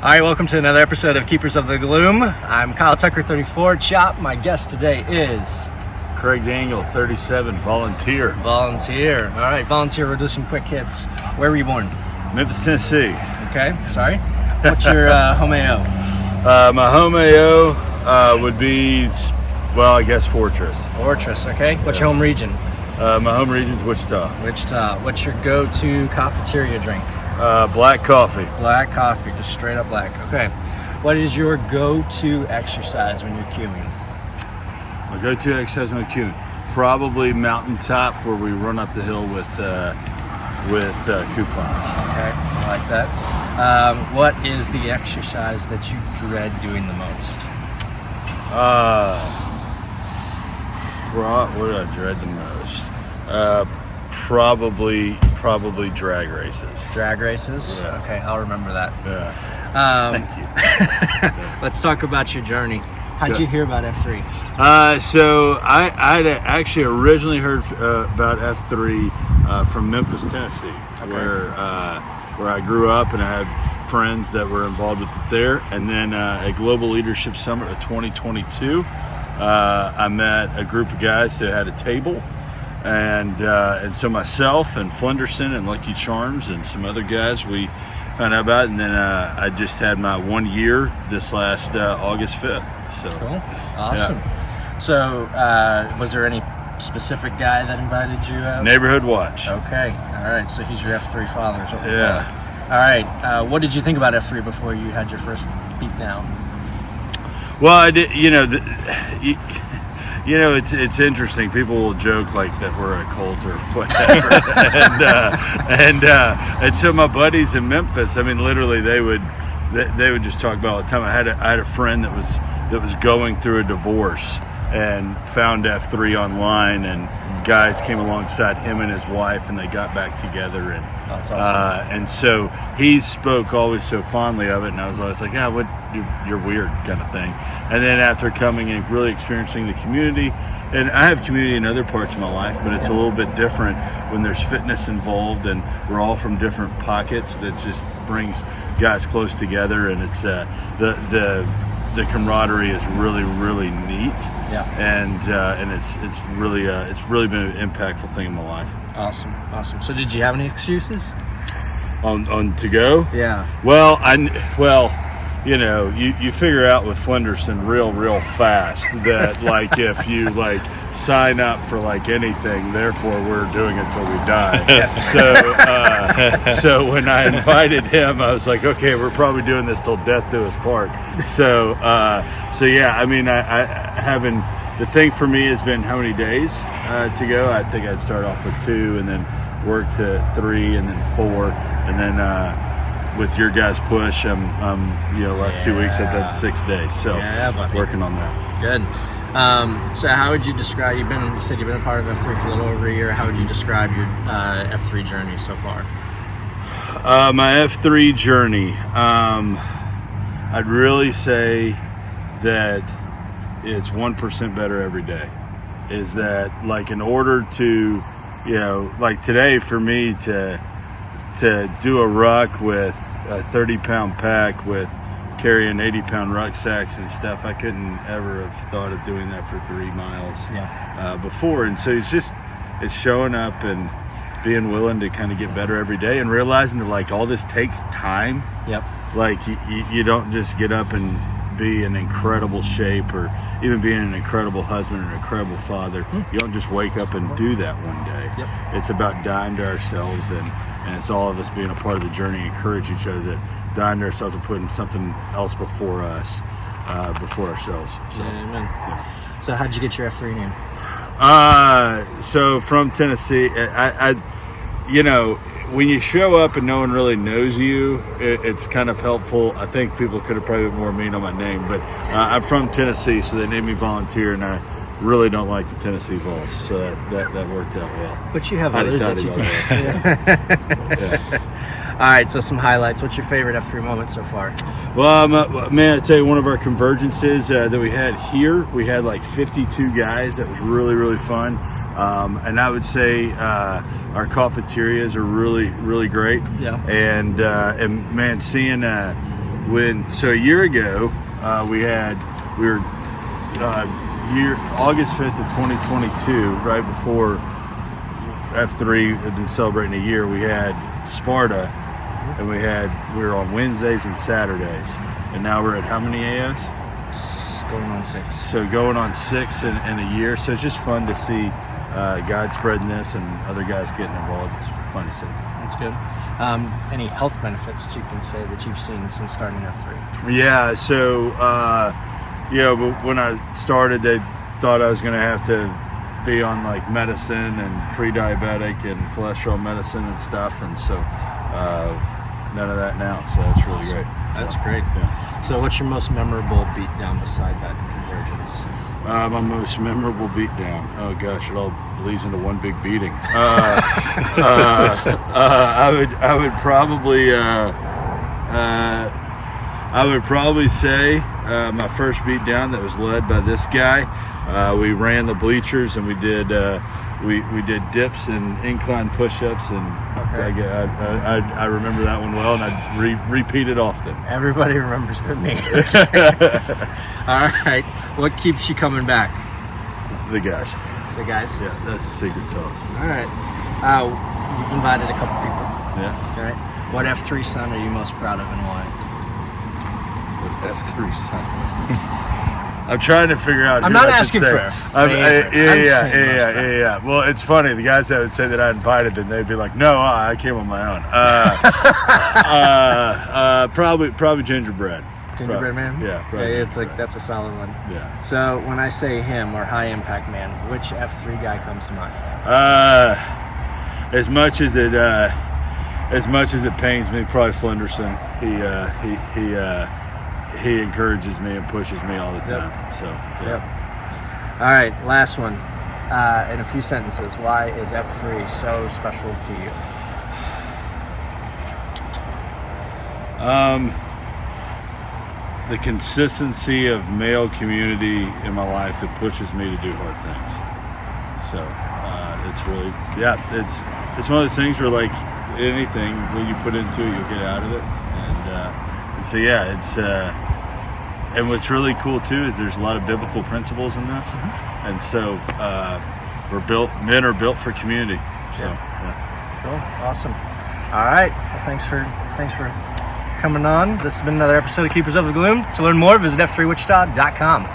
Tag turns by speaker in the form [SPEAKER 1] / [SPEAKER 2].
[SPEAKER 1] All right, welcome to another episode of Keepers of the Gloom. I'm Kyle Tucker, 34, Chop. My guest today is
[SPEAKER 2] Craig Daniel, 37, volunteer.
[SPEAKER 1] Volunteer. All right, volunteer. We'll do some quick hits. Where were you born?
[SPEAKER 2] Memphis, Tennessee.
[SPEAKER 1] Okay, sorry. What's your home AO?
[SPEAKER 2] My home AO would be, well, I guess Fortress.
[SPEAKER 1] Fortress, okay. What's your home region?
[SPEAKER 2] My home region's Wichita.
[SPEAKER 1] Wichita. What's your go-to cafeteria drink?
[SPEAKER 2] Black coffee.
[SPEAKER 1] Black coffee, just straight up black. Okay. What is your go-to exercise when you're queuing?
[SPEAKER 2] My go-to exercise when I'm queuing, probably mountaintop, where we run up the hill with coupons.
[SPEAKER 1] Okay, I like that. What is the exercise that you dread doing the most?
[SPEAKER 2] What do I dread the most? Probably drag races.
[SPEAKER 1] Drag races?
[SPEAKER 2] Yeah.
[SPEAKER 1] Okay, I'll remember that.
[SPEAKER 2] Yeah. Thank you.
[SPEAKER 1] Let's talk about your journey. How'd you hear about F3?
[SPEAKER 2] So I'd actually originally heard about F3 from Memphis, Tennessee,
[SPEAKER 1] Okay.
[SPEAKER 2] where I grew up, and I had friends that were involved with it there. And then at Global Leadership Summit of 2022, I met a group of guys that had a table. And so myself and Flenderson and Lucky Charms and some other guys, we found out about it. And then I just had my 1 year this last August 5th. So
[SPEAKER 1] Cool. Awesome.
[SPEAKER 2] Yeah.
[SPEAKER 1] So was there any specific guy that invited you out?
[SPEAKER 2] Neighborhood Watch.
[SPEAKER 1] Okay. All right. So he's your F3 father. Is what we
[SPEAKER 2] Yeah.
[SPEAKER 1] call it. All right. What did you think about F3 before you had your first beat down?
[SPEAKER 2] Well, I did. It's interesting. People will joke like that we're a cult or whatever, and so my buddies in Memphis, I mean, literally, they would just talk about it all the time. I had a friend that was going through a divorce and found F3 online, and guys came alongside him and his wife, and they got back together, and
[SPEAKER 1] That's awesome.
[SPEAKER 2] and so he spoke always so fondly of it, and I was always like, yeah, you're weird kind of thing. And then after coming and really experiencing the community, and I have community in other parts of my life, but it's a little bit different when there's fitness involved, and we're all from different pockets. That just brings guys close together, and it's the camaraderie is really, really neat.
[SPEAKER 1] Yeah.
[SPEAKER 2] And it's really been an impactful thing in my life.
[SPEAKER 1] Awesome. So did you have any excuses?
[SPEAKER 2] On to go?
[SPEAKER 1] Yeah.
[SPEAKER 2] Well, you figure out with Flenderson real fast that like if you like sign up for like anything, therefore we're doing it till we die.
[SPEAKER 1] Yes.
[SPEAKER 2] So when I invited him, I was like, okay, we're probably doing this till death do us part. So yeah, I mean, I having the thing for me has been how many days to go. I think I'd start off with 2, and then work to 3, and then 4, and then. With your guys' push, last 2 weeks I've done 6 days, so working on that.
[SPEAKER 1] Good. So how would you describe, you said you've been a part of F3 for a little over a year. How would you describe your F3 journey so far?
[SPEAKER 2] My F3 journey, I'd really say that it's 1% better every day. Is that like in order to, like today for me to do a ruck with a 30-pound pack with carrying 80-pound rucksacks and stuff, I couldn't ever have thought of doing that for 3 miles before. And so it's showing up and being willing to kind of get better every day, and realizing that like all this takes time.
[SPEAKER 1] Yep.
[SPEAKER 2] Like you don't just get up and be in incredible shape, or even being an incredible husband or an incredible father. You don't just wake up and do that one day.
[SPEAKER 1] Yep.
[SPEAKER 2] It's about dying to ourselves, and it's all of us being a part of the journey, encourage each other that dying to ourselves and putting something else before us, before ourselves. So,
[SPEAKER 1] Amen.
[SPEAKER 2] Yeah.
[SPEAKER 1] So how'd you get your F3 name?
[SPEAKER 2] So from Tennessee, I when you show up and no one really knows you, it's kind of helpful. I think people could have probably been more mean on my name, but I'm from Tennessee, so they named me Volunteer, and I really don't like the Tennessee Vols, so that worked out well.
[SPEAKER 1] But you have others that you can.
[SPEAKER 2] Yeah.
[SPEAKER 1] All right, so some highlights. What's your favorite F3 moment so far?
[SPEAKER 2] Well, man, I tell you, one of our convergences that we had here, we had like 52 guys. That was really, really fun. And I would say our cafeterias are really, really great.
[SPEAKER 1] Yeah.
[SPEAKER 2] And man, seeing So a year ago, we were August 5th of 2022, right before F3 had been celebrating a year. We had Sparta, and we were on Wednesdays and Saturdays, and now we're at how many AOs?
[SPEAKER 1] Going on 6.
[SPEAKER 2] So going on 6 in a year. So it's just fun to see God spreading this and other guys getting involved. It's fun to see.
[SPEAKER 1] That's good. Any health benefits that you can say that you've seen since starting F3?
[SPEAKER 2] Yeah, so but when I started, they thought I was going to have to be on like medicine and pre-diabetic and cholesterol medicine and stuff, and so none of that now. So that's really great.
[SPEAKER 1] That's great.
[SPEAKER 2] Yeah.
[SPEAKER 1] So what's your most memorable beatdown beside that convergence?
[SPEAKER 2] My most memorable beatdown. Oh gosh, it all bleeds into one big beating. I would probably say my first beatdown that was led by this guy. We ran the bleachers and we did dips and incline push-ups, and I remember that one well, and I repeat it often.
[SPEAKER 1] Everybody remembers but me. All right. What keeps you coming back?
[SPEAKER 2] The guys.
[SPEAKER 1] The guys?
[SPEAKER 2] Yeah, that's the secret sauce.
[SPEAKER 1] All right. You've invited a couple people.
[SPEAKER 2] Yeah.
[SPEAKER 1] Okay. What F3 son are you most proud of and why?
[SPEAKER 2] F3 son. I'm trying to figure out.
[SPEAKER 1] I'm not asking for a favorite.
[SPEAKER 2] Yeah. Well, it's funny. The guys that would say that I invited them, they'd be like, "No, I came on my own." Probably gingerbread.
[SPEAKER 1] Gingerbread man.
[SPEAKER 2] Yeah.
[SPEAKER 1] Okay, it's like that's a solid one.
[SPEAKER 2] Yeah.
[SPEAKER 1] So when I say him or high impact man, which F3 guy comes to mind?
[SPEAKER 2] As much as it pains me, probably Flenderson. He encourages me and pushes me all the time.
[SPEAKER 1] Yep.
[SPEAKER 2] So yeah.
[SPEAKER 1] All right, last one. In a few sentences, why is F3 so special to you?
[SPEAKER 2] The consistency of male community in my life that pushes me to do hard things. So it's really, it's one of those things where like anything, when you put into it, you'll get out of it. And so and what's really cool too is there's a lot of biblical principles in this, and so men are built for community. So yeah.
[SPEAKER 1] Cool, awesome. All right, well, thanks for coming on. This has been another episode of Keepers of the Gloom. To learn more, visit f3wichita.com.